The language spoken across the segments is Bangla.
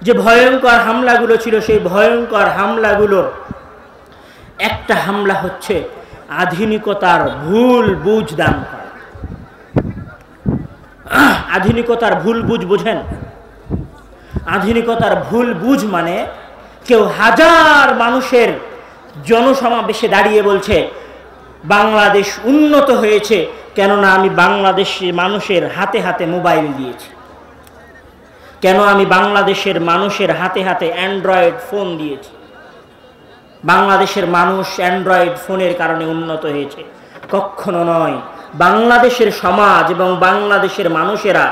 যে ভয়ঙ্কর হামলাগুলো ছিল, সেই ভয়ঙ্কর হামলাগুলোর একটা হামলা হচ্ছে আধুনিকতার ভুল বুঝ দান করা। আধুনিকতার ভুল বুঝ বোঝেন? আধুনিকতার ভুল বুঝ মানে কেউ হাজার মানুষের জনসমাবেশে দাঁড়িয়ে বলছে বাংলাদেশ উন্নত হয়েছে কেননা আমি বাংলাদেশের মানুষের হাতে হাতে মোবাইল দিয়েছি, কেন আমি বাংলাদেশের মানুষের হাতে হাতে অ্যান্ড্রয়েড ফোন দিয়েছি, বাংলাদেশের মানুষ অ্যান্ড্রয়েড ফোনের কারণে উন্নত হয়েছে। কখনো নয়। বাংলাদেশের সমাজ এবং বাংলাদেশের মানুষেরা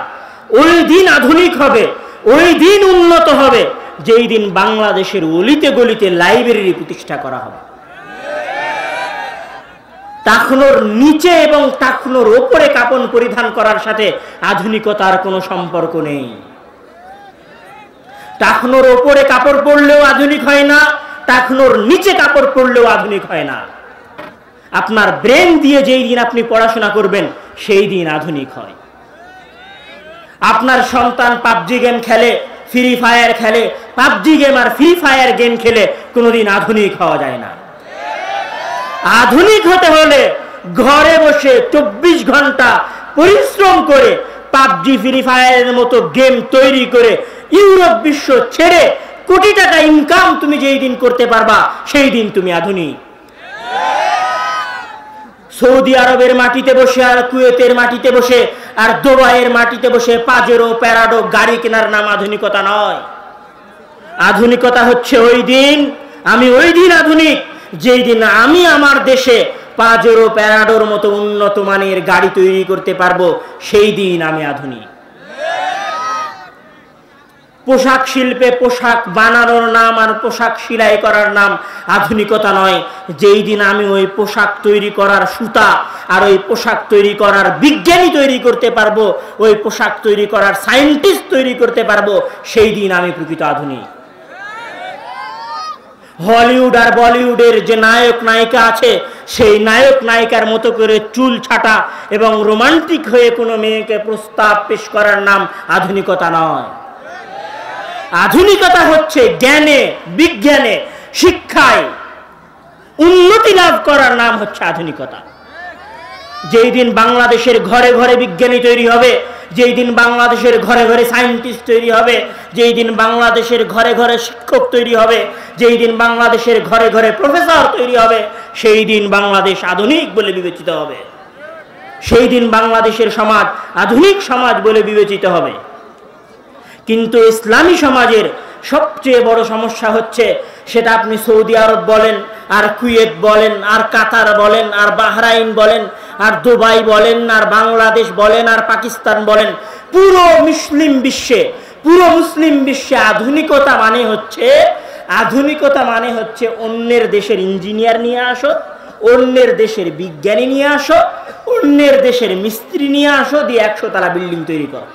ওই দিন আধুনিক হবে, ওই দিন উন্নত হবে যেই দিন বাংলাদেশের অলিতে গলিতে লাইব্রেরি প্রতিষ্ঠা করা হবে। টাকনোর নিচে এবং টাকনোর ওপরে কাপড় পরিধান করার সাথে আধুনিকতার কোনো সম্পর্ক নেই। টাকনোর ওপরে কাপড় পরলেও আধুনিক হয় না, টাকনোর নিচে কাপড় পরলেও আধুনিক হয় না। আপনার ব্রেন দিয়ে যেই দিন আপনি পড়াশোনা করবেন সেই দিন আধুনিক হয়। আপনার সন্তান পাবজি গেম খেলে, ফ্রি ফায়ার খেলে, পাবজি গেম আর ফ্রি ফায়ার গেম খেলে কোনোদিন আধুনিক হওয়া যায় না। আধুনিক হতে হলে ঘরে বসে 24 ঘন্টা পরিশ্রম করে পাবজি ফ্রি ফায়ারের মতো গেম তৈরি করে ইউরোপ বিশ্ব ছেড়ে কোটি টাকা ইনকাম তুমি যেই দিন করতে পারবা সেই দিন তুমি আধুনিক। সৌদি আরবের মাটিতে বসে আর কুয়েতের মাটিতে বসে আর দুবাইয়ের মাটিতে বসে পাজেরো প্যারাডো গাড়ি কেনার নাম আধুনিকতা নয়। আধুনিকতা হচ্ছে ওই দিন, আমি ওই দিন আধুনিক যেই দিন আমি আমার দেশে পাজেরো প্যারাডোর মতো উন্নত মানের গাড়ি তৈরি করতে পারবো, সেই দিন আমি আধুনিক। পোশাক শিল্পে পোশাক বানানোর নাম আর পোশাক সেলাই করার নাম আধুনিকতা নয়। যেই দিন আমি ওই পোশাক তৈরি করার সুতা আর ওই পোশাক তৈরি করার বিজ্ঞানী তৈরি করতে পারবো, ওই পোশাক তৈরি করার সায়েন্টিস্ট তৈরি করতে পারবো, সেই দিন আমি প্রকৃত আধুনিক। হলিউড আর বলিউডের যে নায়ক নায়িকা আছে সেই নায়ক নায়িকার মতো করে চুল ছাটা এবং রোমান্টিক হয়ে কোনো মেয়েকে প্রস্তাব পেশ করার নাম আধুনিকতা নয়। আধুনিকতা হচ্ছে জ্ঞানে বিজ্ঞানে শিক্ষায় উন্নতি লাভ করার নাম হচ্ছে আধুনিকতা। যেই দিন বাংলাদেশের ঘরে ঘরে বিজ্ঞানী তৈরি হবে, যেই দিন বাংলাদেশের ঘরে ঘরে সায়েন্টিস্ট তৈরি হবে, যেই দিন বাংলাদেশের ঘরে ঘরে শিক্ষক তৈরি হবে, যেই দিন বাংলাদেশের ঘরে ঘরে প্রফেসর তৈরি হবে, সেই দিন বাংলাদেশ আধুনিক বলে বিবেচিত হবে। সেই দিন বাংলাদেশের সমাজ আধুনিক সমাজ বলে বিবেচিত হবে। কিন্তু ইসলামী সমাজের সবচেয়ে বড় সমস্যা হচ্ছে, সেটা আপনি সৌদি আরব বলেন আর কুয়েত বলেন আর কাতার বলেন আর বাহরাইন বলেন আর দুবাই বলেন আর বাংলাদেশ বলেন আর পাকিস্তান বলেন, পুরো মুসলিম বিশ্বে আধুনিকতা মানে হচ্ছে অন্যের দেশের ইঞ্জিনিয়ার নিয়ে আসো, অন্যের দেশের বিজ্ঞানী নিয়ে আসো, অন্যের দেশের মিস্ত্রি নিয়ে আসো, দিয়ে 100 তলা বিল্ডিং তৈরি করো।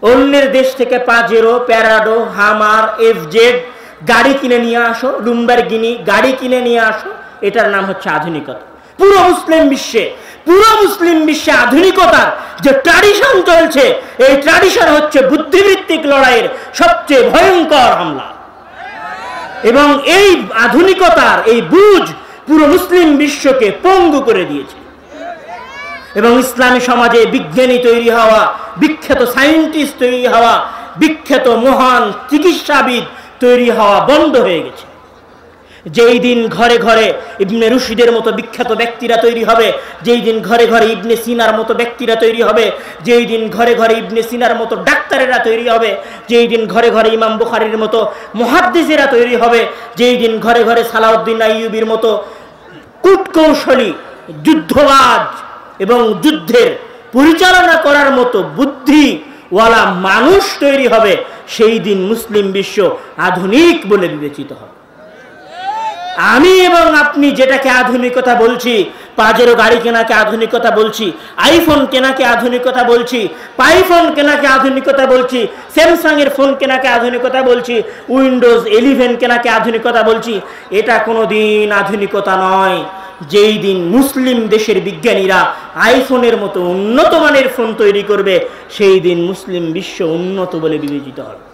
অন্যের দেশ থেকে পাজেরো প্যারাডো হামার এফজেড গাড়ি কিনে নিয়ে আসো, লুম্বারগিনি গাড়ি কিনে নিয়ে আসো, এটার নাম হচ্ছে আধুনিকতা। পুরো মুসলিম বিশ্বে আধুনিকতার যে ট্র্যাডিশন চলছে, এই ট্র্যাডিশন হচ্ছে বুদ্ধিভিত্তিক লড়াইয়ের সবচেয়ে ভয়ঙ্কর হামলা। এবং এই আধুনিকতার এই বুঝ পুরো মুসলিম বিশ্বকে পঙ্গু করে দিয়েছে। এবং ইসলামী সমাজে বিজ্ঞানী তৈরি হওয়া, বিখ্যাত সায়েন্টিস্ট তৈরি হওয়া, বিখ্যাত মহান চিকিৎসাবিদ তৈরি হওয়া বন্ধ হয়ে গেছে। যেই দিন ঘরে ঘরে ইবনে রুশদের মতো বিখ্যাত ব্যক্তিরা তৈরি হবে, যেই দিন ঘরে ঘরে ইবনে সিনার মতো ব্যক্তিরা তৈরি হবে, যেই দিন ঘরে ঘরে ইবনে সিনার মতো ডাক্তারেরা তৈরি হবে, যেই দিন ঘরে ঘরে ইমাম বুখারীর মতো মুহাদ্দিসেরা তৈরি হবে, যেই দিন ঘরে ঘরে সালাউদ্দিন আইয়ুবীর মতো কূটকৌশলী যুদ্ধবাজ এবং যুদ্ধের পরিচালনা করার মতো বুদ্ধিওয়ালা মানুষ তৈরি হবে, সেই দিন মুসলিম বিশ্ব আধুনিক বলে বিবেচিত হবে। আমি এবং আপনি যেটাকে আধুনিকতা বলছি, পাজেরো গাড়ি কেনাকে আধুনিকতা বলছি, আইফোন কেনাকে আধুনিকতা বলছি, পাইফোন কেনাকে আধুনিকতা বলছি, স্যামসাং এর ফোন কেনাকে আধুনিকতা বলছি, উইন্ডোজ 11 কেনাকে আধুনিকতা বলছি, এটা কোনোদিন আধুনিকতা নয়। যেই দিন মুসলিম দেশের বিজ্ঞানীরা আইফোনের মতো উন্নত মানের ফোন তৈরি করবে, সেই দিন মুসলিম বিশ্ব উন্নত বলে বিবেচিত হবে।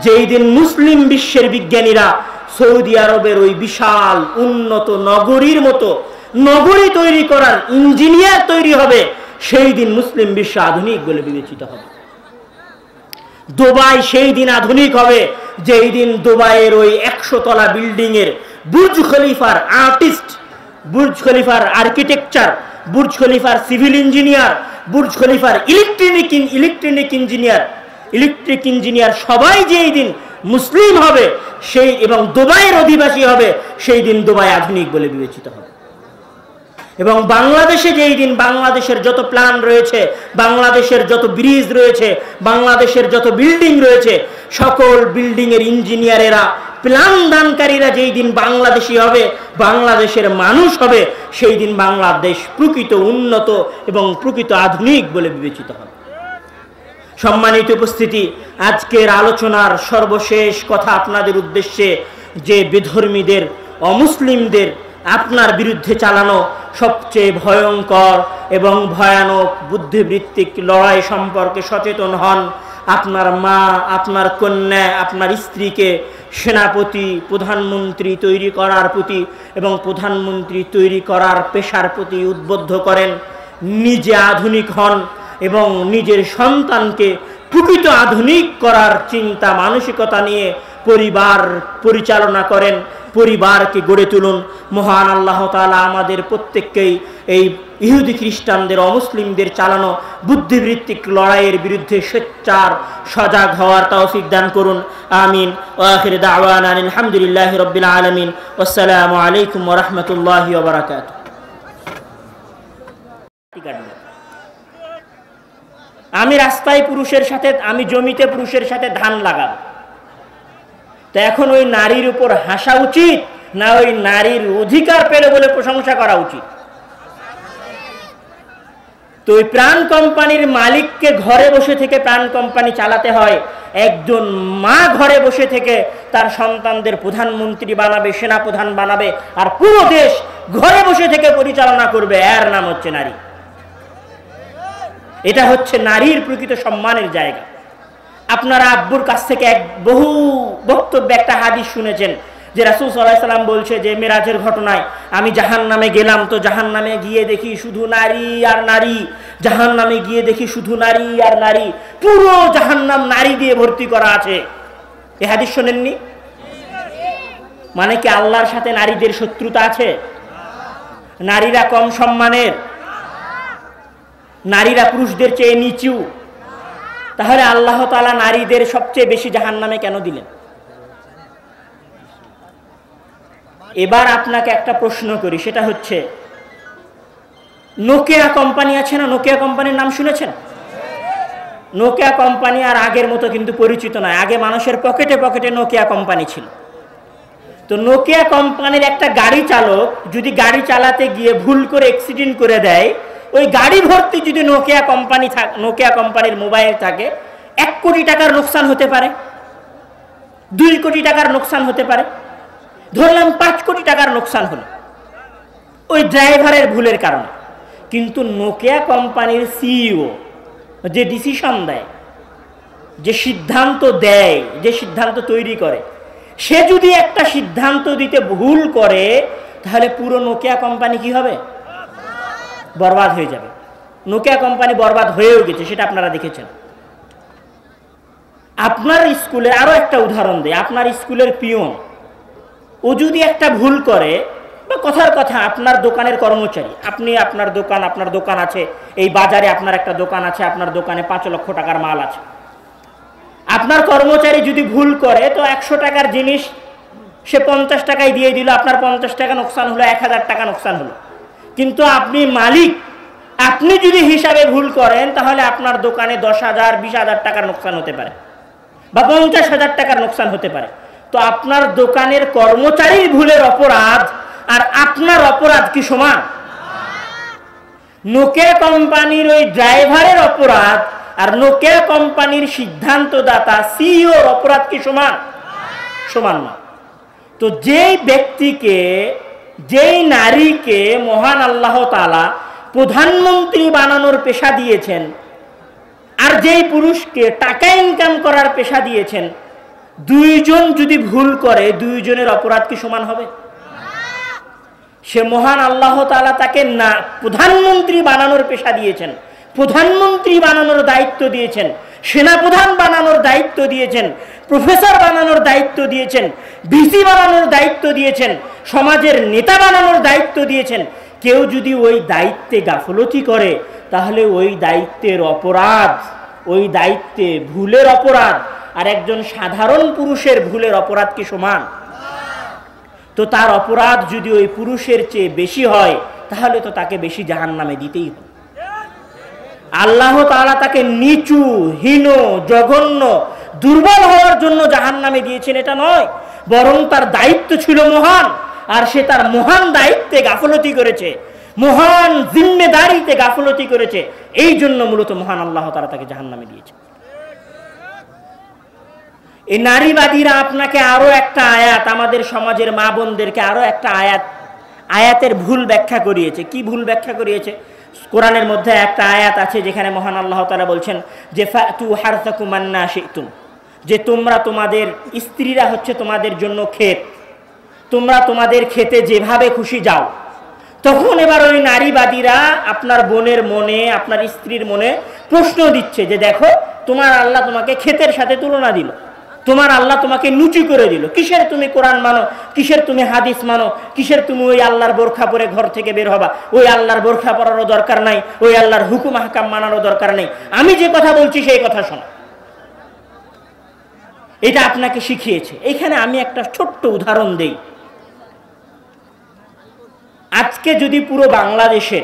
যেই দিন মুসলিম বিশ্বের বিজ্ঞানীরা সৌদি আরবের ওই বিশাল উন্নত নগরীর মতো নগরী তৈরি করার ইঞ্জিনিয়ার তৈরি হবে, সেই দিন মুসলিম বিশ্ব আধুনিক বলে বিবেচিত হবে। দুবাই সেই দিন আধুনিক হবে যেই দিন দুবাইয়ের ওই 100 তলা বিল্ডিং এর বুর্জ খলিফার আর্টিস্ট, বুর্জ খলিফার আর্কিটেকচার, বুর্জ খলিফার সিভিল ইঞ্জিনিয়ার, বুর্জ খলিফার ইলেকট্রিক ইঞ্জিনিয়ার সবাই যেই দিন মুসলিম হবে সেই এবং দুবাইয়ের অধিবাসী হবে, সেই দিন দুবাই আধুনিক বলে বিবেচিত হবে। এবং বাংলাদেশে যেই দিন বাংলাদেশের যত প্ল্যান রয়েছে, বাংলাদেশের যত ব্রিজ রয়েছে, বাংলাদেশের যত বিল্ডিং রয়েছে, সকল বিল্ডিং এর ইঞ্জিনিয়ারেরা, প্ল্যান দানকারীরা যেই দিন বাংলাদেশি হবে, বাংলাদেশের মানুষ হবে, সেই দিন বাংলাদেশ প্রকৃত উন্নত এবং প্রকৃত আধুনিক বলে বিবেচিত হবে। সম্মানিত উপস্থিতি, আজকের আলোচনার সর্বশেষ কথা আপনাদের উদ্দেশ্যে, যে বেধর্মীদের, অমুসলিমদের আপনার বিরুদ্ধে চালানো সবচেয়ে ভয়ঙ্কর এবং ভয়ানক বুদ্ধিবৃত্তিক লড়াই সম্পর্কে সচেতন হন। আপনার মা, আপনার কন্যা, আপনার স্ত্রীকে সেনাপতি, প্রধানমন্ত্রী তৈরি করার প্রতি এবং প্রধানমন্ত্রী তৈরি করার পেশার প্রতি উদ্বুদ্ধ করেন। নিজে আধুনিক হন এবং নিজের সন্তানকে প্রকৃত আধুনিক করার চিন্তা মানসিকতা নিয়ে পরিবার পরিচালনা করেন, পরিবারকে গড়ে তুলুন। মহান আল্লাহ তাআলা আমাদের প্রত্যেককেই এই ইহুদি খ্রিস্টানদের, অমুসলিমদের চালানো বুদ্ধিবৃত্তিক লড়াইয়ের বিরুদ্ধে সোচ্চার সজাগ হওয়ার তৌফিক দান করুন। আমিন। ওয়া আখির দাওয়ানা আলহামদুলিল্লাহি রাব্বিল আলামিন। আসসালামু আলাইকুম ওয়া রাহমাতুল্লাহি ওয়া বারাকাতুহু। আমি রাস্তায় পুরুষের সাথে, আমি জমিতে পুরুষের সাথে ধান লাগাবো, তো এখন ওই নারীর উপর হাসা উচিত না ওই নারীর অধিকার পেল বলে প্রশংসা করা উচিত? তো ওই প্রাণ কোম্পানির মালিককে ঘরে বসে থেকে প্রাণ কোম্পানি চালাতে হয়, একজন মা ঘরে বসে থেকে তার সন্তানদের প্রধানমন্ত্রী বানাবে, সেনাপ্রধান বানাবে, আর পুরো দেশ ঘরে বসে থেকে পরিচালনা করবে, এর নাম হচ্ছে নারী। এটা হচ্ছে নারীর প্রকৃত সম্মানের জায়গা। আপনারা আব্বুর কাছ থেকে বহু বক্তব্যে একটা হাদিস শুনেছেন যে রাসূল সাল্লাল্লাহু আলাইহি সাল্লাম বলছে যে মেরাজের ঘটনায় আমি জাহান্নামে গেলাম, তো জাহান্নামে গিয়ে দেখি শুধু নারী আর নারী, জাহান্নামে গিয়ে দেখি শুধু নারী আর নারী, পুরো জাহান্নাম নারী দিয়ে ভর্তি করা আছে। এই হাদিস শোনেননি? মানে কি আল্লাহর সাথে নারীদের শত্রুতা আছে? নারীরা কম সম্মানের? নারীরা পুরুষদের চেয়ে নিচু? তাহলে আল্লাহ তাআলা নারীদের সবচেয়ে বেশি জাহান্নামে কেন দিলেন? এবার আপনাকে একটা প্রশ্ন করি, সেটা হচ্ছে নোকিয়া কোম্পানি আছে না? নোকিয়া কোম্পানির নাম শুনেছেন? নোকিয়া কোম্পানি আর আগের মতো কিন্তু পরিচিত নয়। আগে মানুষের পকেটে পকেটে নোকিয়া কোম্পানি ছিল। তো নোকিয়া কোম্পানির একটা গাড়ি চালক যদি গাড়ি চালাতে গিয়ে ভুল করে অ্যাক্সিডেন্ট করে দেয়, ওই গাড়ি ভর্তি যদি নোকিয়া কোম্পানির মোবাইল থাকে, 1 কোটি টাকার নোকসান হতে পারে, 2 কোটি টাকার নোকসান হতে পারে, ধরলাম 5 কোটি টাকার নোকসান হলো ওই ড্রাইভারের ভুলের কারণে। কিন্তু নোকিয়া কোম্পানির সিইও যে ডিসিশন দেয়, যে সিদ্ধান্ত দেয়, যে সিদ্ধান্ত তৈরি করে, সে যদি একটা সিদ্ধান্ত দিতে ভুল করে, তাহলে পুরো নোকিয়া কোম্পানি কি হবে? বরবাদ হয়ে যাবে। নোকিয়া কোম্পানি বরবাদ হয়েও গেছে, সেটা আপনারা দেখেছেন। আপনার স্কুলে আরো একটা উদাহরণ দেয়, আপনার স্কুলের পিয়ন ও যদি একটা ভুল করে, বা কথার কথা আপনার দোকানের কর্মচারী, আপনি আপনার দোকান আছে, এই বাজারে আপনার একটা দোকান আছে, আপনার দোকানে 5 লক্ষ টাকার মাল আছে, আপনার কর্মচারী যদি ভুল করে, তো 100 টাকার জিনিস সে 50 টাকায় দিয়ে দিল, আপনার 50 টাকা নোকসান হলো, 1000 টাকা নোকসান হলো। কিন্তু আপনি মালিক, আপনি যদি হিসাবে ভুল করেন, তাহলে আপনার দোকানে 10,000 20,000 টাকার নোকসান হতে পারে, বা 50,000 টাকার নোকসান হতে পারে। তো আপনার দোকানের কর্মচারীর ভুলের অপরাধ আর আপনার অপরাধ কি সমান? নোকিয়া কোম্পানির ওই ড্রাইভারের অপরাধ আর নোকিয়া কোম্পানির সিদ্ধান্তদাতা সিইওর অপরাধ কি সমান? সমান না। তো যেই ব্যক্তিকে, যেই নারীকে মহান আল্লাহ তাআলা প্রধানমন্ত্রী বানানোর পেশা দিয়েছেন আর যেই পুরুষকে টাকা ইনকাম করার পেশা দিয়েছেন, দুইজন যদি ভুল করে দুইজনের অপরাধ কি সমান হবে? সে মহান আল্লাহ তাআলা তাকে না প্রধানমন্ত্রী বানানোর পেশা দিয়েছেন, প্রধানমন্ত্রী বানানোর দায়িত্ব দিয়েছেন, সেনাপ্রধান বানানোর দায়িত্ব দিয়েছেন, প্রফেসর বানানোর দায়িত্ব দিয়েছেন, ভিসি বানানোর দায়িত্ব দিয়েছেন, সমাজের নেতা বানানোর দায়িত্ব দিয়েছেন। কেউ যদি ওই দায়িত্বে গাফলতি করে তাহলে ওই দায়িত্বের অপরাধ, ওই দায়িত্বে ভুলের অপরাধ আর একজন সাধারণ পুরুষের ভুলের অপরাধ কি সমান? তো তার অপরাধ যদি ওই পুরুষের চেয়ে বেশি হয় তাহলে তো তাকে বেশি জাহান্নামে দিতেই হবে। আল্লাহ তাআলা তাকে নিচু, হীন, জঘন্য, দুর্বল হওয়ার জন্য জাহান্নামে দিয়েছেন এটা নয়, বরং তার দায়িত্ব ছিল মহান আর সে তার মহান দায়িত্বে গাফলতি করেছে, মহান জিম্মেদারিতে গাফলতি করেছে। এই জন্য মূলত মহান আল্লাহ তাআলা তাকে জাহান্নামে দিয়েছে। এই নারীবাদীরা আপনাকে আরো একটা আয়াত, আমাদের সমাজের মা বোনদেরকে আরো একটা আয়াতের ভুল ব্যাখ্যা করিয়েছে। কি ভুল ব্যাখ্যা করিয়েছে? কোরআনের মধ্যে একটা আয়াত আছে যেখানে মহান আল্লাহ তাআলা বলছেন যে ফাতু হারসাকুম আন্না শিতুম, যে তোমরা, তোমাদের স্ত্রীরা হচ্ছে তোমাদের জন্য ক্ষেত, তোমরা তোমাদের ক্ষেতে যেভাবে খুশি যাও। তখন এবার ওই নারীবাদীরা আপনার বোনের মনে, আপনার স্ত্রীর মনে প্রশ্ন দিচ্ছে যে দেখো, তোমার আল্লাহ তোমাকে ক্ষেতের সাথে তুলনা দিল, তোমার আল্লাহ তোমাকে নিচু করে দিল, কিসের তুমি কোরআন মানো, কিসের তুমি হাদিস মানো, কিসের তুমি ওই আল্লাহর বোরখা পরে ঘর থেকে বের হবা? ওই আল্লাহর বোরখা পরারও দরকার নাই, ওই আল্লাহর হুকুম আহকাম মানারও দরকার নেই, আমি যে কথা বলছি সেই কথা শোনো। এটা আপনাকে শিখিয়েছে। এখানে আমি একটা ছোট্ট উদাহরণ দেই। আজকে যদি পুরো বাংলাদেশে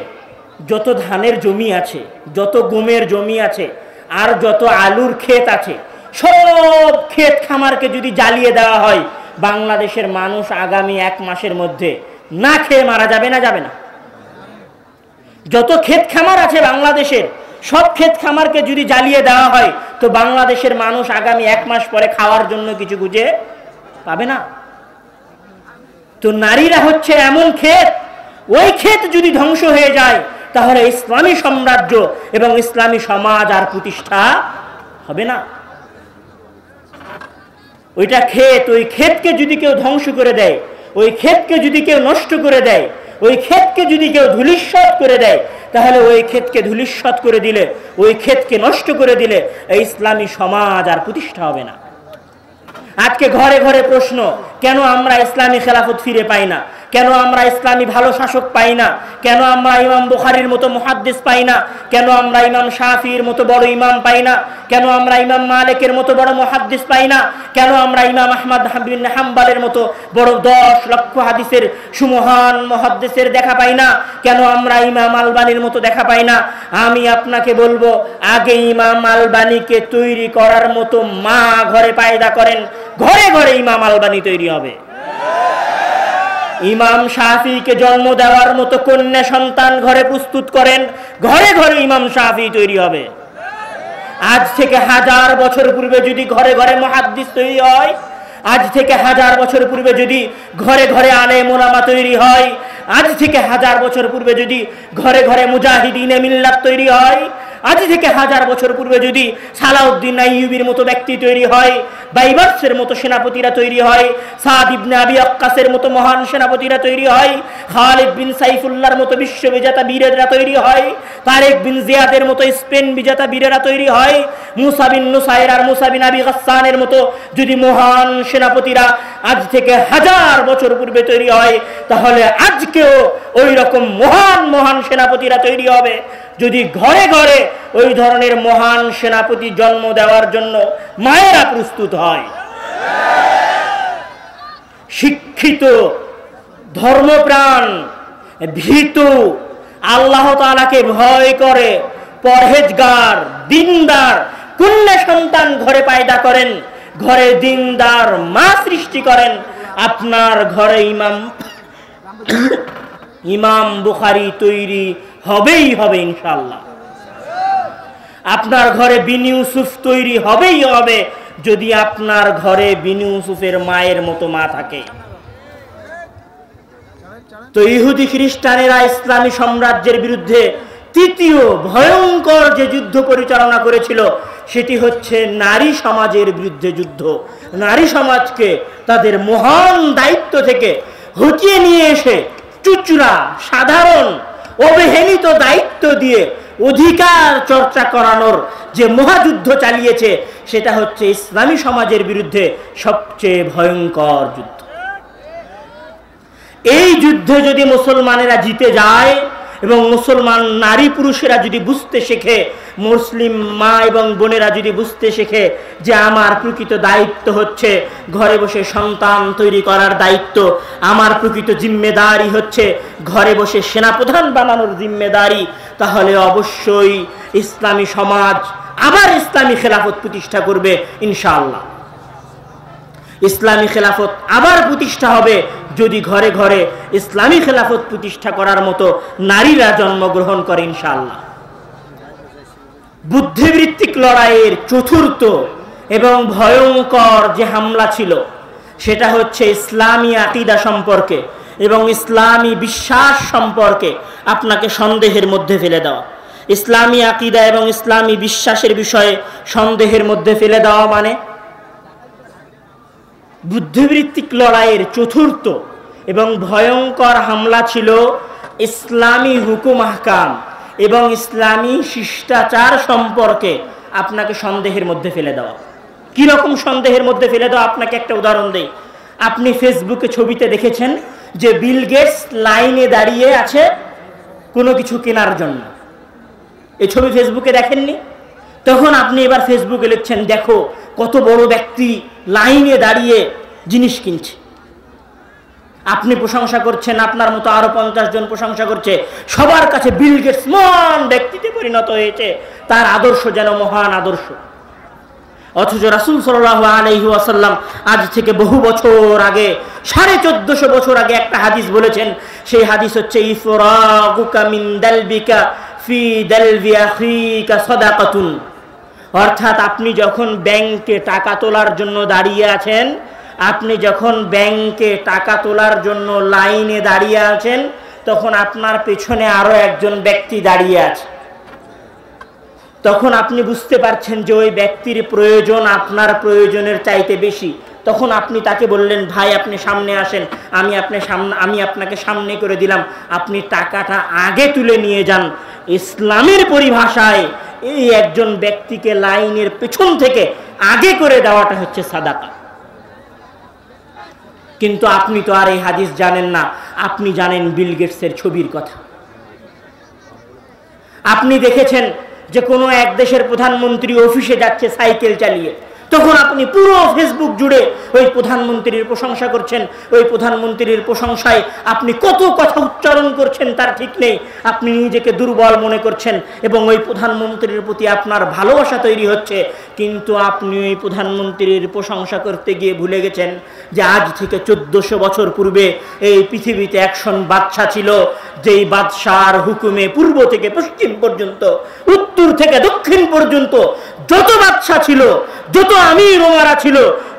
যত ধানের জমি আছে, যত গমের জমি আছে আর যত আলুর ক্ষেত আছে, সব ক্ষেত খামারকে যদি জ্বালিয়ে দেওয়া হয়, বাংলাদেশের মানুষ আগামী 1 মাসের মধ্যে না খেয়ে মারা যাবে না? যাবে না? যত ক্ষেত খামার আছে বাংলাদেশের, সব ক্ষেত খামারকে যদি জ্বালিয়ে দেওয়া হয় তো বাংলাদেশের মানুষ আগামী 1 মাস পরে খাওয়ার জন্য কিছু খুঁজে পাবে না। তো নারীরা হচ্ছে এমন ক্ষেত, ওই ক্ষেত যদি ধ্বংস হয়ে যায় তাহলে ইসলামী সাম্রাজ্য এবং ইসলামী সমাজ আর প্রতিষ্ঠা হবে না। ওইটা ক্ষেত, ওই ক্ষেতকে যদি কেউ ধ্বংস করে দেয়, ওই ক্ষেতকে যদি কেউ নষ্ট করে দেয়, ওই ক্ষেতকে যদি কেউ ধূলিসাৎ করে দেয়, তাহলে ওই ক্ষেতকে ধূলিসাৎ করে দিলে, ওই ক্ষেতকে নষ্ট করে দিলে এই ইসলামী সমাজ আর প্রতিষ্ঠা হবে না। আজকে ঘরে ঘরে প্রশ্ন, কেন আমরা ইসলামী খেলাফত ফিরে পাই না? কেন আমরা ইসলামী ভালো শাসক পাই না? কেন আমরা ইমাম বুখারীর মতো মুহাদ্দিস পাই না? কেন আমরা ইমাম শাফিঈর মতো বড় ইমাম পাই না? কেন আমরা ইমাম মালিকের মতো বড় মুহাদ্দিস পাই না? কেন আমরা ইমাম আহমদ বিন হাম্বলের মতো বড় 10 লক্ষ হাদিসের সুমহান মুহাদ্দিসের দেখা পাই না? কেন আমরা ইমাম আলবানীর মতো দেখা পাই না? আমি আপনাকে বলবো, আগে ইমাম আলবানীকে তৈরি করার মতো মা ঘরে পায়দা করেন, ঘরে ঘরে ইমাম আলবানী তৈরি হবে। ইমাম শাফিকে জন্ম দেওয়ার মতো কন্যা সন্তান ঘরে প্রস্তুত করেন, ঘরে ঘরে ইমাম শাফি তৈরি হবে। আজ থেকে 1000 বছর পূর্বে যদি ঘরে ঘরে মুহাদ্দিস তৈরি হয়, আজ থেকে 1000 বছর পূর্বে যদি ঘরে ঘরে আলেম উলামা তৈরি হয়, আজ থেকে 1000 বছর পূর্বে যদি ঘরে ঘরে মুজাহিদিনে মিল্লাত তৈরি হয়, আজ থেকে 1000 বছর পূর্বে যদি সালাউদ্দিন আইয়ুবীর মতো ব্যক্তি তৈরি হয়, বাইবার্সের মতো সেনাপতিরা তৈরি হয়, সাদ ইবনে আবি ওয়াক্কাসের মতো মহান সেনাপতিরা তৈরি হয়, খালিদ বিন সাইফুল্লাহর মতো বিশ্ববিজেতা বীরেরা তৈরি হয়, তারেক বিন জিয়াদের মতো স্পেন বিজেতা বীরেরা তৈরি হয়, মুসা বিন নুসাইর আর মুসা বিন আবি গাসসানের মতো যদি মহান সেনাপতিরা আজ থেকে 1000 বছর পূর্বে তৈরি হয়, তাহলে আজকেও ওই রকম মহান মহান সেনাপতিরা তৈরি হবে। যদি ঘরে ঘরে ওই ধরনের মহান সেনাপতি জন্ম দেওয়ার জন্য মায়েরা প্রস্তুত হয়, শিক্ষিত, ধর্মপ্রাণ, ভীতু, আল্লাহ তাআলাকে ভয় করে, পরহেজগার, দিনদার কন্যা সন্তান ঘরে পায়দা করেন, ঘরে দিনদার মা সৃষ্টি করেন, আপনার ঘরে ইমাম বুখারী তৈরি হবেই হবে ইনশাআল্লাহ। আপনার ঘরে বিন ইউসুফ তৈরি হবেই হবে যদি আপনার ঘরে বিন ইউসুফের মায়ের মতো মা থাকে। তো ইহুদি খ্রিস্টানেরা ইসলামী সাম্রাজ্যের বিরুদ্ধে তৃতীয় ভয়ঙ্কর যে যুদ্ধ পরিচালনা করেছিল সেটি হচ্ছে নারী সমাজের বিরুদ্ধে যুদ্ধ। নারী সমাজকে তাদের মহান দায়িত্ব থেকে হটিয়ে নিয়ে এসে চুচুড়া সাধারণ অবহেলিত দায়িত্ব দিয়ে অধিকার চর্চা করানোর যে মহাযুদ্ধ চালিয়েছে সেটা হচ্ছে ইসলামী সমাজের বিরুদ্ধে সবচেয়ে ভয়ঙ্কর যুদ্ধ। এই যুদ্ধে যদি মুসলমানেরা জিতে যায় এবং মুসলমান নারী পুরুষেরা যদি বুঝতে শেখে, মুসলিম মা এবং বোনেরা যদি বুঝতে শেখে যে আমার প্রকৃত দায়িত্ব হচ্ছে ঘরে বসে সন্তান তৈরি করার দায়িত্ব, আমার প্রকৃত জিম্মেদারি হচ্ছে ঘরে বসে সেনাপ্রধান বানানোর জিম্মেদারি, তাহলে অবশ্যই ইসলামী সমাজ আবার ইসলামী খেলাফত প্রতিষ্ঠা করবে ইনশাআল্লাহ। ইসলামী খেলাফত আবার প্রতিষ্ঠা হবে যদি ঘরে ঘরে ইসলামী খেলাফত প্রতিষ্ঠা করার মতো নারীরা জন্মগ্রহণ করে ইনশাআল্লাহ। বুদ্ধিবৃত্তিক লড়াইয়ের চতুর্থ এবং ভয়ঙ্কর যে হামলা ছিল সেটা হচ্ছে ইসলামী আকীদা সম্পর্কে এবং ইসলামী বিশ্বাস সম্পর্কে আপনাকে সন্দেহের মধ্যে ফেলে দেওয়া। ইসলামী আকীদা এবং ইসলামী বিশ্বাসের বিষয়ে সন্দেহের মধ্যে ফেলে দেওয়া মানে বুদ্ধিবৃত্তিক লড়াইয়ের চতুর্থ এবং ভয়ঙ্কর হামলা ছিল ইসলামী হুকুম আহকাম এবং ইসলামী শিষ্টাচার সম্পর্কে আপনাকে সন্দেহের মধ্যে ফেলে দেওয়া। কি রকম সন্দেহের মধ্যে ফেলে দেওয়া? আপনাকে একটা উদাহরণ দেই। আপনি ফেসবুকে ছবিতে দেখেছেন যে বিল গেটস লাইনে দাঁড়িয়ে আছে কোনো কিছু কেনার জন্য। এই ছবি ফেসবুকে দেখেননি? তখন আপনি এবার ফেসবুকে লিখছেন দেখো কত বড় ব্যক্তি লাইনে দাঁড়িয়ে জিনিস কিনছে। আপনি প্রশংসা করছেন, আপনার মতো আরো 50 জন প্রশংসা করছে, সবার কাছে বিল গেটস মহান ব্যক্তিতে পরিণত হয়েছে, তার আদর্শ যেন মহান আদর্শ। অথচ রাসূল সাল্লাল্লাহু আলাইহি ওয়াসাল্লাম আজ থেকে বহু বছর আগে 1450 বছর আগে একটা হাদিস বলেছেন। সেই হাদিস হচ্ছে ইফরাগুকা মিন দালবিকা ফি দালবি আখিকা সাদাকাতুন। অর্থাৎ আপনি যখন ব্যাংকে টাকা তোলার জন্য দাঁড়িয়ে আছেন, আপনি যখন ব্যাংকে টাকা তোলার জন্য লাইনে দাঁড়িয়ে আছেন, তখন আপনার পেছনে আরো একজন ব্যক্তি দাঁড়িয়ে আছে। তখন আপনি বুঝতে পারছেন যে ওই ব্যক্তির প্রয়োজন আপনার প্রয়োজনের চাইতে বেশি। তখন আপনি তাকে বললেন ভাই আপনি সামনে আসেন, আমি আপনাকে সামনে করে দিলাম, আপনি টাকাটা আগে তুলে নিয়ে যান। ইসলামের পরিভাষায় এই একজন ব্যক্তিকে লাইনের পেছন থেকে আগে করে দেওয়াটা হচ্ছে সাদাকা। কিন্তু আপনি তো আর এই হাদিস জানেন না, আপনি জানেন বিল গেটসের ছবির কথা। আপনি দেখেছেন যে কোনো এক দেশের প্রধানমন্ত্রী অফিসে যাচ্ছে সাইকেল চালিয়ে, তখন আপনি পুরো ফেসবুক জুড়ে ওই প্রধানমন্ত্রীর প্রশংসা করছেন। ওই প্রধানমন্ত্রীর প্রশংসায় আপনি কত কথা উচ্চারণ করছেন তার ঠিক নেই। আপনি নিজেকে দুর্বল মনে করছেন এবং ওই প্রধানমন্ত্রীর প্রতি আপনার ভালোবাসা তৈরি হচ্ছে। কিন্তু আপনি ওই প্রধানমন্ত্রীর প্রশংসা করতে গিয়ে ভুলে গেছেন যে আজ থেকে 1400 বছর পূর্বে এই পৃথিবীতে একজন বাদশা ছিল, যেই বাদশার হুকুমে পূর্ব থেকে পশ্চিম পর্যন্ত, উত্তর থেকে দক্ষিণ পর্যন্ত যত বাদশা ছিল, যত আমির ওমরা ছিল,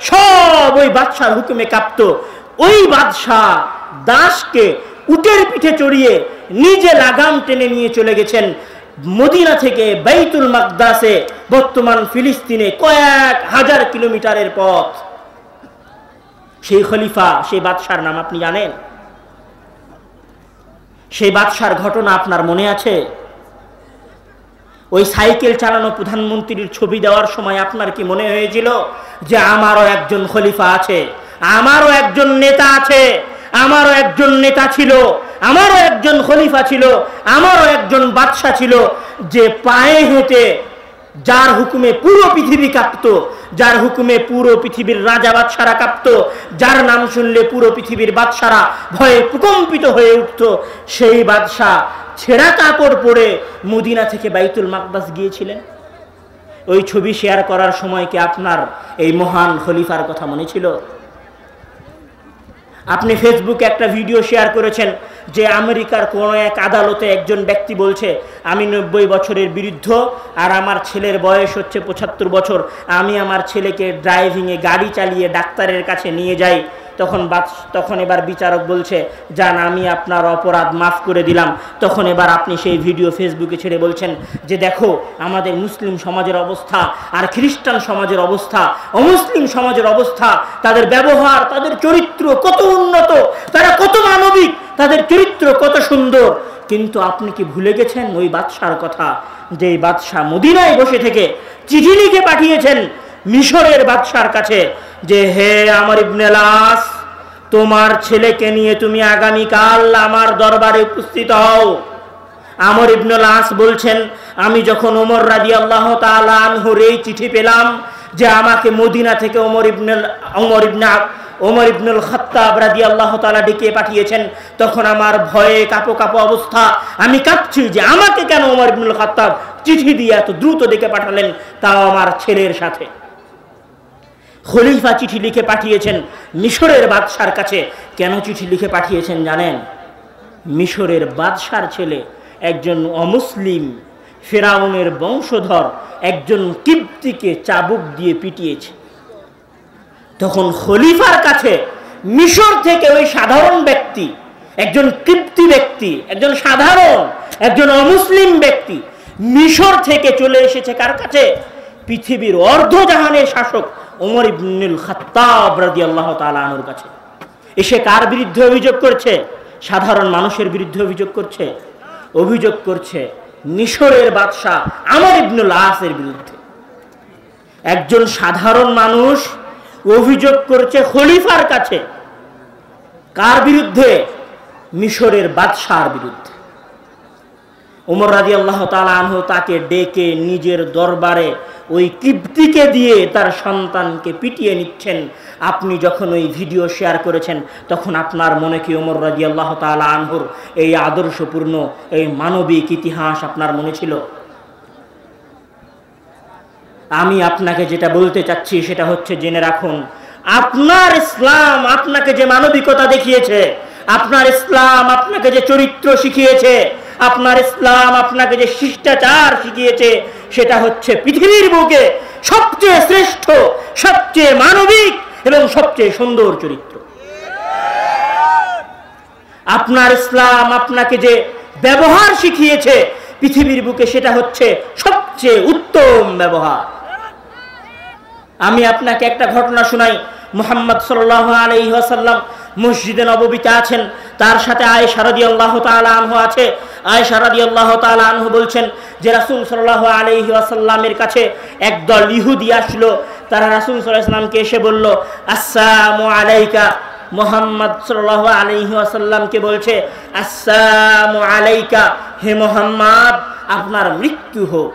সব ওই বাদশার হুকুমে কাঁপত। ওই বাদশাহ দাসকে উটের পিঠে চড়িয়ে নিজে লাগাম টেনে নিয়ে চলে গেছেন মদিনা থেকে বাইতুল মাকদাসে, বর্তমান ফিলিস্তিনে কয়েক হাজার কিলোমিটারের পথ। সেই খলিফা, সেই বাদশার নাম আপনি জানেন? সেই বাদশার ঘটনা আপনার মনে আছে? ওই সাইকেল চালানো প্রধানমন্ত্রীর ছবি দেওয়ার সময় আপনার কি মনে হয়েছিল যে আমারও একজন খলিফা আছে, আমারও একজন নেতা আছে, আমারও একজন নেতা ছিল, আমারও একজন খলিফা ছিল, আমারও একজন বাদশা ছিল, যে পায়ে হেঁটে যার হুকুমে পুরো পৃথিবী কাঁপত, যার হুকুমে পুরো পৃথিবীর রাজা বাদশারা কাঁপত, যার নাম শুনলে পুরো পৃথিবীর বাদশারা ভয়ে প্রকম্পিত হয়ে উঠত? সেই বাদশা ছেঁড়া কাপড় পরে মদিনা থেকে বাইতুল মাকদাস গিয়েছিলেন ওই ছবি শেয়ার করার সময় কি আপনার এই মহান খলিফার কথা মনে ছিল? আপনি ফেসবুকে একটা ভিডিও শেয়ার করেছেন যে আমেরিকার কোনো এক আদালতে একজন ব্যক্তি বলছে আমি 90 বছরের বৃদ্ধ আর আমার ছেলের বয়স হচ্ছে 75 বছর, আমি আমার ছেলেকে ড্রাইভিংয়ে গাড়ি চালিয়ে ডাক্তারের কাছে নিয়ে যাই। তখন এবার বিচারক বলছে যান, আমি আপনার অপরাধ মাফ করে দিলাম। তখন এবার আপনি সেই ভিডিও ফেসবুকে ছেড়ে বলছেন যে দেখো আমাদের মুসলিম সমাজের অবস্থা আর খ্রিস্টান সমাজের অবস্থা, অমুসলিম সমাজের অবস্থা, তাদের ব্যবহার, তাদের চরিত্র কত উন্নত, তারা কত মানবিক, তাদের চরিত্র কত সুন্দর। কিন্তু আপনি কি ভুলে গেছেন ওই বাদশার কথা, যে এই বাদশাহ মদিনায় বসে থেকে চিঠি লিখে পাঠিয়েছেন মিশরের বাদশার কাছে যে হে আমর ইবনে আস, তোমার ছেলেকে নিয়ে তুমি আগামীকাল আমার দরবারে উপস্থিত হও। আমর ইবনে আস বলছেন আমি যখন ওমর রাদিয়াল্লাহু তাআলা আনহুর এই চিঠি পেলাম যে আমাকে মদিনা থেকে ওমর ইবনুল খাত্তাব রাদিয়াল্লাহু তাআলা ডেকে পাঠিয়েছেন, তখন আমার ভয়ে কাঁপো কাঁপো অবস্থা, আমি কাঁপছি যে আমাকে কেন ওমর ইবনুল খাত্তাব চিঠি দিয়ে এত দ্রুত ডেকে পাঠালেন, তাও আমার ছেলের সাথে। খলিফা চিঠি লিখে পাঠিয়েছেন মিশরের বাদশার কাছে। কেন চিঠি লিখে পাঠিয়েছেন জানেন? মিশরের বাদশার ছেলে একজন অমুসলিম ফেরাউনের বংশধর একজন কিপ্তিকে চাবুক দিয়ে পিটিয়েছে। তখন খলিফার কাছে মিশর থেকে ওই সাধারণ ব্যক্তি, একজন কিপ্তি ব্যক্তি, একজন সাধারণ, একজন অমুসলিম ব্যক্তি মিশর থেকে চলে এসেছে কার কাছে? পৃথিবীর অর্ধজাহানের শাসক ওমর ইবনুল খাত্তাব রাদিয়াল্লাহু তাআলা আনহুর কাছে। এসে কার বিরুদ্ধে অভিযোগ করছে? সাধারণ মানুষের বিরুদ্ধে অভিযোগ করছে। অভিযোগ করছে মিশরের বাদশাহ আমর ইবনুল আসের বিরুদ্ধে। একজন সাধারণ মানুষ অভিযোগ করছে খলিফার কাছে। কার বিরুদ্ধে? মিশরের বাদশার বিরুদ্ধে। ওমর রাদিয়াল্লাহু তাআলা আনহু তাকে ডেকে নিজের দরবারে ওই কিপ্তিকে দিয়ে তার সন্তানকে পিটিয়ে নিচ্ছেন। আপনি যখন ওই ভিডিও শেয়ার করেছেন তখন আপনার মনে কি ওমর রাদিয়াল্লাহু তাআলা আনহুর এই আদর্শপূর্ণ এই মানবিক ইতিহাস আপনার মনে ছিল? আমি আপনাকে যেটা বলতে চাচ্ছি সেটা হচ্ছে, জেনে রাখুন আপনার ইসলাম আপনাকে যে মানবিকতা দেখিয়েছে, আপনার ইসলাম আপনাকে যে চরিত্র শিখিয়েছে, আপনার ইসলাম আপনাকে যে শিষ্টাচার শিখিয়েছে, সেটা হচ্ছে পৃথিবীর বুকে সবচেয়ে শ্রেষ্ঠ, সবচেয়ে মানবিক এবং সবচেয়ে সুন্দর চরিত্র। আপনার ইসলাম আপনাকে যে ব্যবহার শিখিয়েছে পৃথিবীর বুকে, সেটা হচ্ছে সবচেয়ে উত্তম ব্যবহার। আমি আপনাকে একটা ঘটনা শোনাই। মুহাম্মদ সাল্লাল্লাহু আলাইহি ওয়াসাল্লাম মসজিদে নববীতে আছেন, তার সাথে আয়েশা রাদিয়াল্লাহু তাআলা আনহা আছে। আয়েশা রাদিয়াল্লাহু তাআলা আনহা বলছেন যে রাসূল সাল্লাল্লাহু আলাইহি ওয়াসাল্লামের কাছে একদল ইহুদি আসলো। তারা রাসূল সাল্লাল্লাহু আলাইহি ওয়াসাল্লামকে এসে বলল আসসালামু আলাইকা। মুহাম্মদ সাল্লাল্লাহু আলাইহি ওয়াসাল্লামকে বলছে আসসালামু আলাইকা, হে মুহাম্মদ আপনার মৃত্যু হোক।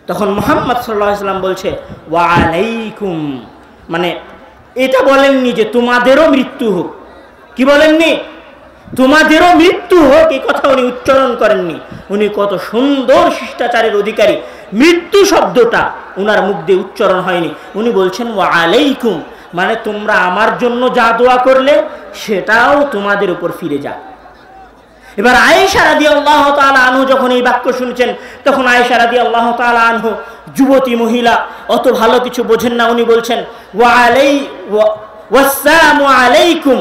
তখন মুহাম্মদ সাল্লাল্লাহু আলাইহি ওয়াসাল্লাম বলছে ওয়া আলাইকুম, মানে এটা বলেননি যে তোমাদেরও মৃত্যু হোক। কি বলেননি? তোমাদেরও মৃত্যু হোক, এই কথা উনি উচ্চারণ করেননি। উনি কত সুন্দর শিষ্টাচারের অধিকারী, মৃত্যু শব্দটা উনার মুখ দিয়ে উচ্চারণ হয়নি। উনি বলছেন ওয়া আলাইকুম, মানে তোমরা আমার জন্য যা দোয়া করলে সেটাও তোমাদের উপর ফিরে যায়। এবার আয়েশা রাদিয়াল্লাহু তাআলা আনহু যখন এই বাক্য শুনছেন, তখন আয়েশা রাদিয়াল্লাহু তাআলা আনহু যুবতী মহিলা, অত ভালো কিছু বোঝেন না। উনি বলছেন ওয়াসসালামু আলাইকুম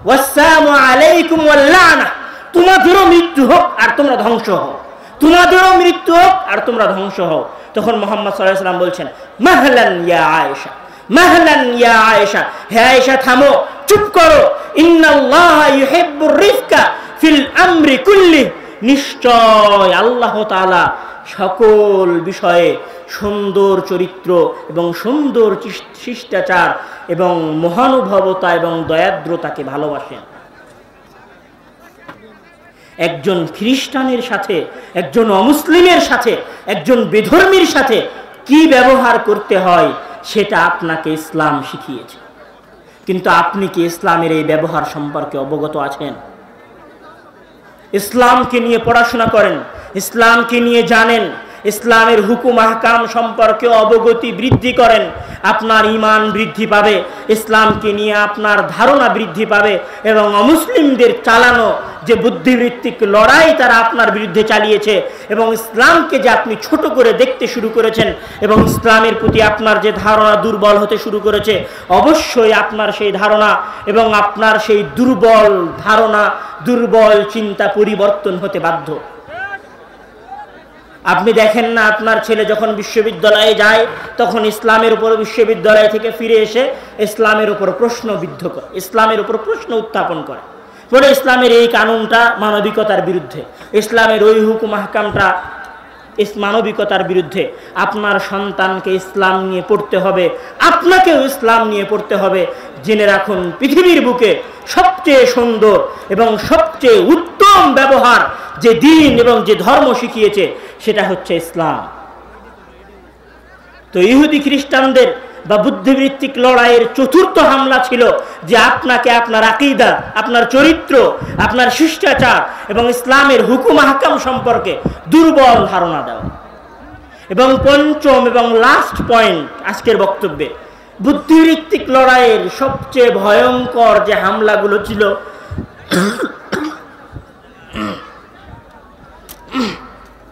ওয়াসসালামু আলাইকুম ওয়াল লানা, তোমাদেরও মৃত্যু হোক আর তোমরা ধ্বংস হও, তোমাদেরও মৃত্যু হোক আর তোমরা ধ্বংস হও। তখন মুহাম্মদ সাল্লাল্লাহু আলাইহি ওয়াসাল্লাম বলছেন মাহলান ইয়া আয়েশা, মাহলান ইয়া আয়েশা, হে আয়েশা থামো, চুপ করো। ইন্নাল্লাহা ইউহিব্বুর রিফকা ফিল আমরি কুল্লি, নিশ্চয় আল্লাহ তাআলা সকল বিষয়ে সুন্দর চরিত্র এবং সুন্দর শিষ্টাচার এবং মহানুভবতা এবং দয়াদ্রতাকে ভালোবাসেন। একজন খ্রিস্টানের সাথে, একজন অমুসলিমের সাথে, একজন বেধর্মীর সাথে কি ব্যবহার করতে হয় সেটা আপনাকে ইসলাম শিখিয়েছে। কিন্তু আপনি কি ইসলামের এই ব্যবহার সম্পর্কে অবগত আছেন? ইসলামকে নিয়ে পড়াশোনা করেন, ইসলামকে নিয়ে জানেন, ইসলামের হুকুম আহকাম সম্পর্কে অবগতি বৃদ্ধি করেন, আপনার ঈমান বৃদ্ধি পাবে, ইসলামকে নিয়ে আপনার ধারণা বৃদ্ধি পাবে এবং অমুসলিমদের চালানো যে বুদ্ধিবৃত্তিক লড়াই তারা আপনার বিরুদ্ধে চালিয়েছে এবং ইসলামকে যে আপনি ছোট করে দেখতে শুরু করেছেন এবং ইসলামের প্রতি আপনার যে ধারণা দুর্বল হতে শুরু করেছে, অবশ্যই আপনার সেই ধারণা এবং আপনার সেই দুর্বল ধারণা, দুর্বল চিন্তা পরিবর্তন হতে বাধ্য। আপনি দেখেন না, আপনার ছেলে যখন বিশ্ববিদ্যালয়ে যায় তখন ইসলামের উপর বিশ্ববিদ্যালয় থেকে ফিরে এসে ইসলামের উপর প্রশ্নবিদ্ধ করে, ইসলামের উপর প্রশ্ন উত্থাপন করে, বলে ইসলামের এই কানুনটা মানবিকতার বিরুদ্ধে, ইসলামের ওই হুকুম আহকামটা মানবিকতার বিরুদ্ধে। আপনার সন্তানকে ইসলাম নিয়ে পড়তে হবে, আপনাকেও ইসলাম নিয়ে পড়তে হবে। জেনে রাখুন, পৃথিবীর বুকে সবচেয়ে সুন্দর এবং সবচেয়ে উত্তম ব্যবহার যে দিন এবং যে ধর্ম শিখিয়েছে সেটা হচ্ছে ইসলাম। তো ইহুদি খ্রিস্টানদের বা বুদ্ধিবৃত্তিক লড়াইয়ের চতুর্থ হামলা ছিল যে আপনাকে আপনার আকীদা, আপনার চরিত্র, আপনার শিষ্টাচার এবং ইসলামের হুকুম আহকাম সম্পর্কে দুর্বল ধারণা দেওয়া। এবং পঞ্চম এবং লাস্ট পয়েন্ট আজকের বক্তব্যে, বুদ্ধিবৃত্তিক লড়াইয়ের সবচেয়ে ভয়ঙ্কর যে হামলাগুলো ছিল